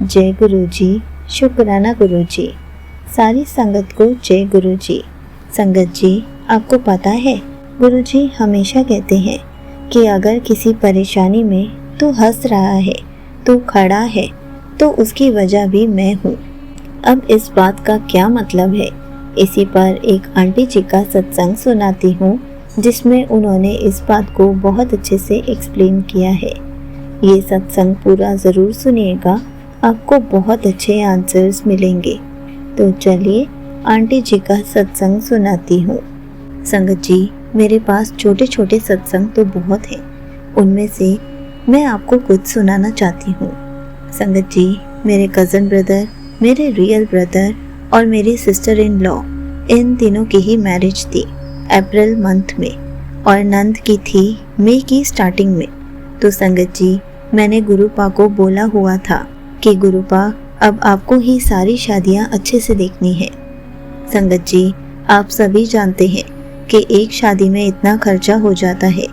जय गुरु जी, शुक्राना गुरु जी। सारी संगत को जय गुरु जी। संगत जी, आपको पता है गुरु जी हमेशा कहते हैं कि अगर किसी परेशानी में तू हंस रहा है, तू खड़ा है, तो उसकी वजह भी मैं हूँ। अब इस बात का क्या मतलब है, इसी पर एक आंटी जी का सत्संग सुनाती हूँ जिसमें उन्होंने इस बात को बहुत अच्छे से एक्सप्लेन किया है। ये सत्संग पूरा ज़रूर सुनिएगा, आपको बहुत अच्छे आंसर्स मिलेंगे। तो चलिए आंटी जी का सत्संग सुनाती हूँ। संगत जी, मेरे पास छोटे छोटे सत्संग तो बहुत हैं, उनमें से मैं आपको कुछ सुनाना चाहती हूँ। संगत जी, मेरे कज़न ब्रदर, मेरे रियल ब्रदर और मेरी सिस्टर इन लॉ, इन तीनों की ही मैरिज थी अप्रैल मंथ में और नंद की थी मई की स्टार्टिंग में। तो संगत जी, मैंने गुरुपा को बोला हुआ था कि गुरुपा अब आपको ही सारी शादियां अच्छे से देखनी है। संगत जी, आप सभी जानते हैं कि एक शादी में इतना खर्चा हो जाता है,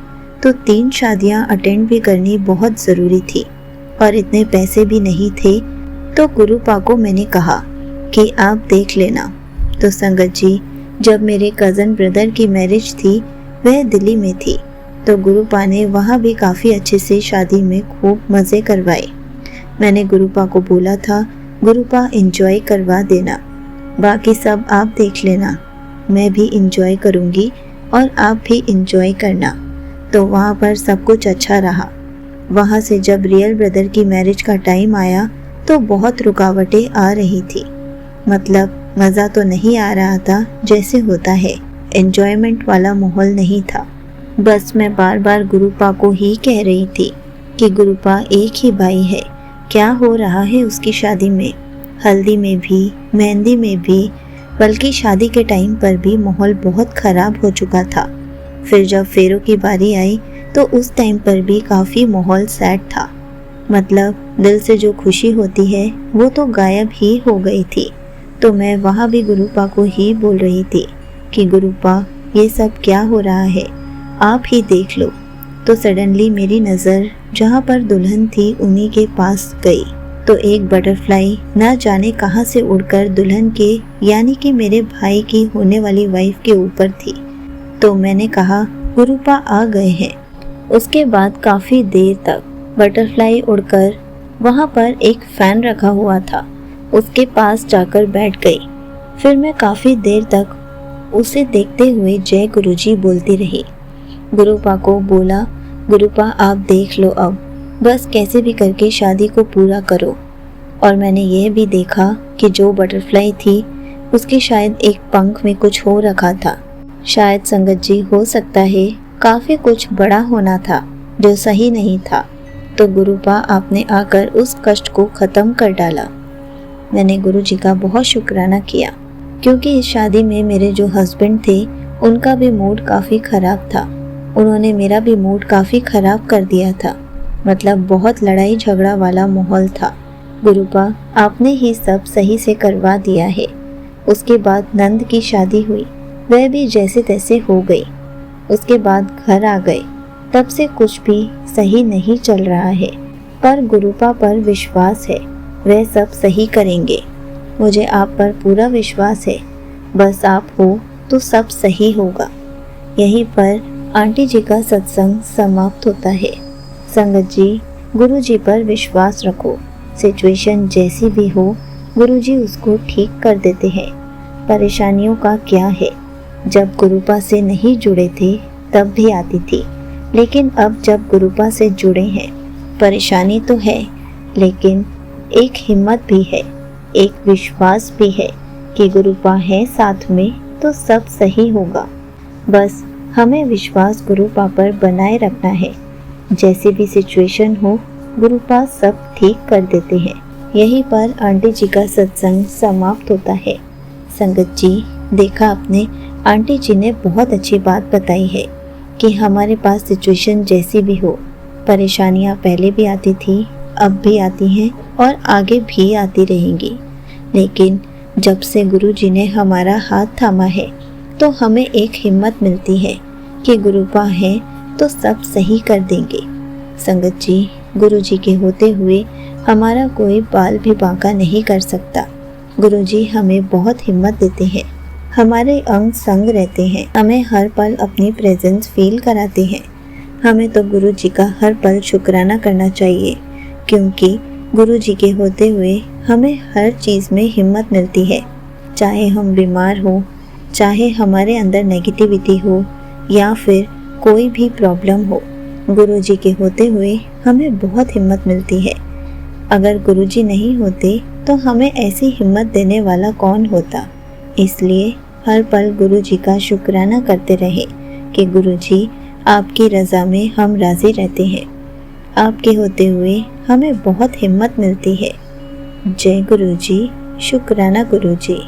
तो 3 शादियां अटेंड भी करनी बहुत ज़रूरी थी और इतने पैसे भी नहीं थे। तो गुरुपा को मैंने कहा कि आप देख लेना। तो संगत जी, जब मेरे कज़न ब्रदर की मैरिज थी वह दिल्ली में थी, तो गुरुपा ने वहाँ भी काफ़ी अच्छे से शादी में खूब मज़े करवाए। मैंने गुरुपा को बोला था, गुरुपा एंजॉय करवा देना, बाकी सब आप देख लेना, मैं भी एंजॉय करूँगी और आप भी एंजॉय करना। तो वहाँ पर सब कुछ अच्छा रहा। वहाँ से जब रियल ब्रदर की मैरिज का टाइम आया तो बहुत रुकावटें आ रही थी, मतलब मज़ा तो नहीं आ रहा था जैसे होता है, एंजॉयमेंट वाला माहौल नहीं था। बस मैं बार बार गुरुपा को ही कह रही थी कि गुरुपा एक ही भाई है, क्या हो रहा है उसकी शादी में, हल्दी में भी, मेहंदी में भी, बल्कि शादी के टाइम पर भी माहौल बहुत ख़राब हो चुका था। फिर जब फेरों की बारी आई तो उस टाइम पर भी काफ़ी माहौल सैड था, मतलब दिल से जो खुशी होती है वो तो गायब ही हो गई थी। तो मैं वहाँ भी गुरुपा को ही बोल रही थी कि गुरुपा ये सब क्या हो रहा है, आप ही देख लो। तो सडनली मेरी नज़र जहाँ पर दुल्हन थी उन्हीं के पास गई, तो एक बटरफ्लाई ना जाने कहाँ से उड़कर दुल्हन के यानी कि मेरे भाई की होने वाली वाइफ के ऊपर थी। तो मैंने कहा गुरुपा आ गए हैं। उसके बाद काफ़ी देर तक बटरफ्लाई उड़कर वहाँ पर एक फ़ैन रखा हुआ था उसके पास जाकर बैठ गई। फिर मैं काफ़ी देर तक उसे देखते हुए जय गुरुजी बोलती रही। गुरुपा को बोला, गुरुपा आप देख लो, अब बस कैसे भी करके शादी को पूरा करो। और मैंने यह भी देखा कि जो बटरफ्लाई थी उसके शायद एक पंख में कुछ हो रखा था, शायद संगत जी हो सकता है काफ़ी कुछ बड़ा होना था जो सही नहीं था। तो गुरुपा आपने आकर उस कष्ट को ख़त्म कर डाला। मैंने गुरुजी का बहुत शुक्राना किया क्योंकि इस शादी में मेरे जो हस्बैंड थे उनका भी मूड काफ़ी ख़राब था, उन्होंने मेरा भी मूड काफ़ी ख़राब कर दिया था, मतलब बहुत लड़ाई झगड़ा वाला माहौल था। गुरुपा आपने ही सब सही से करवा दिया है। उसके बाद नंद की शादी हुई, वह भी जैसे तैसे हो गई। उसके बाद घर आ गए, तब से कुछ भी सही नहीं चल रहा है, पर गुरुपा पर विश्वास है, वह सब सही करेंगे। मुझे आप पर पूरा विश्वास है, बस आप हो तो सब सही होगा। यहीं पर आंटी जी का सत्संग समाप्त होता है। संगत जी, गुरु जी पर विश्वास रखो, सिचुएशन जैसी भी हो गुरुजी उसको ठीक कर देते हैं। परेशानियों का क्या है, जब गुरुपा से नहीं जुड़े थे तब भी आती थी, लेकिन अब जब गुरुपा से जुड़े हैं परेशानी तो है, लेकिन एक हिम्मत भी है, एक विश्वास भी है कि गुरुपा है साथ में तो सब सही होगा। बस हमें विश्वास गुरुपा पर बनाए रखना है, जैसी भी सिचुएशन हो गुरुपा सब ठीक कर देते हैं। यहीं पर आंटी जी का सत्संग समाप्त होता है। संगत जी, देखा आपने, आंटी जी ने बहुत अच्छी बात बताई है कि हमारे पास सिचुएशन जैसी भी हो, परेशानियां पहले भी आती थी, अब भी आती हैं और आगे भी आती रहेंगी, लेकिन जब से गुरु जी ने हमारा हाथ थामा है तो हमें एक हिम्मत मिलती है कि गुरुपा है तो सब सही कर देंगे। संगत जी, गुरु जी के होते हुए हमारा कोई बाल भी बांका नहीं कर सकता। गुरुजी हमें बहुत हिम्मत देते हैं, हमारे अंग संग रहते हैं, हमें हर पल अपनी प्रेजेंस फील कराते हैं। हमें तो गुरुजी का हर पल शुक्राना करना चाहिए, क्योंकि गुरुजी के होते हुए हमें हर चीज़ में हिम्मत मिलती है। चाहे हम बीमार हो, चाहे हमारे अंदर नेगेटिविटी हो या फिर कोई भी प्रॉब्लम हो, गुरुजी के होते हुए हमें बहुत हिम्मत मिलती है। अगर गुरुजी नहीं होते तो हमें ऐसी हिम्मत देने वाला कौन होता। इसलिए हर पल गुरुजी का शुक्राना करते रहे कि गुरुजी आपकी रज़ा में हम राज़ी रहते हैं। आपके होते हुए हमें बहुत हिम्मत मिलती है। जय गुरुजी, शुक्राना गुरुजी।